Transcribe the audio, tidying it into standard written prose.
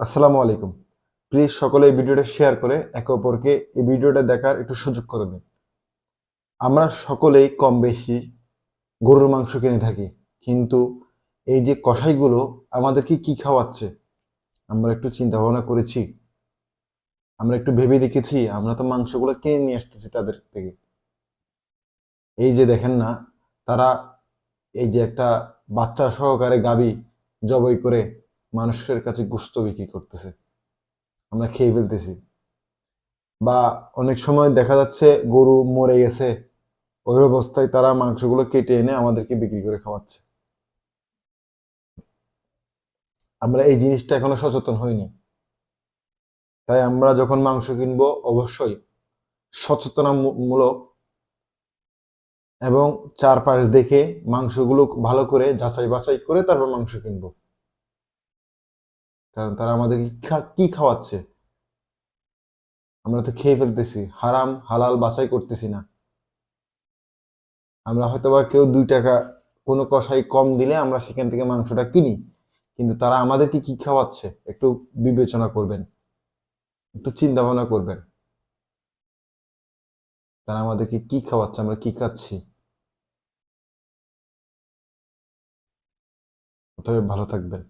আসসালামু আলাইকুম। প্লিজ সকলে এই ভিডিওটা শেয়ার করে একে অপরকে এই ভিডিওটা দেখার একটু সুযোগ করে দিন। আমরা সকলেই কম বেশি গরুর মাংস কিনে থাকি, কিন্তু এই যে কসাইগুলো আমাদেরকে কি খাওয়াচ্ছে আমরা একটু চিন্তা ভাবনা করেছি? আমরা একটু ভেবে দেখেছি? আমরা তো মাংসগুলো কিনে নিয়ে আসতেছি তাদের থেকে। এই যে দেখেন না, তারা এই যে একটা বাচ্চা সহকারে গাভী জবাই করে মানুষের কাছে গোশত বিক্রি করতেছে, আমরা খেয়ে ফেলতেছি। বা অনেক সময় দেখা যাচ্ছে গরু মরে গেছে, ওই অবস্থায় তারা মাংসগুলো কেটে এনে আমাদেরকে বিক্রি করে খাওয়াচ্ছে। আমরা এই জিনিসটা এখনো সচেতন হইনি। তাই আমরা যখন মাংস কিনবো অবশ্যই সচেতনামূলক এবং চারপাশ দেখে মাংসগুলো ভালো করে যাচাই বাছাই করে তারপর মাংস কিনবো। কারণ তারা আমাদেরকে কি খাওয়াচ্ছে আমরা তো খেয়ে ফেলতেছি, হারাম হালাল বাছাই করতেছি না। আমরা হয়তোবা কেউ 2 টাকা কোনো কষাই কম দিলে আমরা সেখান থেকে মাংসটা কিনি, কিন্তু তারা আমাদেরকে কি খাওয়াচ্ছে একটু বিবেচনা করবেন, একটু চিন্তা ভাবনা করবেন। তারা আমাদেরকে কি খাওয়াচ্ছে, আমরা কি খাচ্ছি। অতএব ভালো থাকবেন।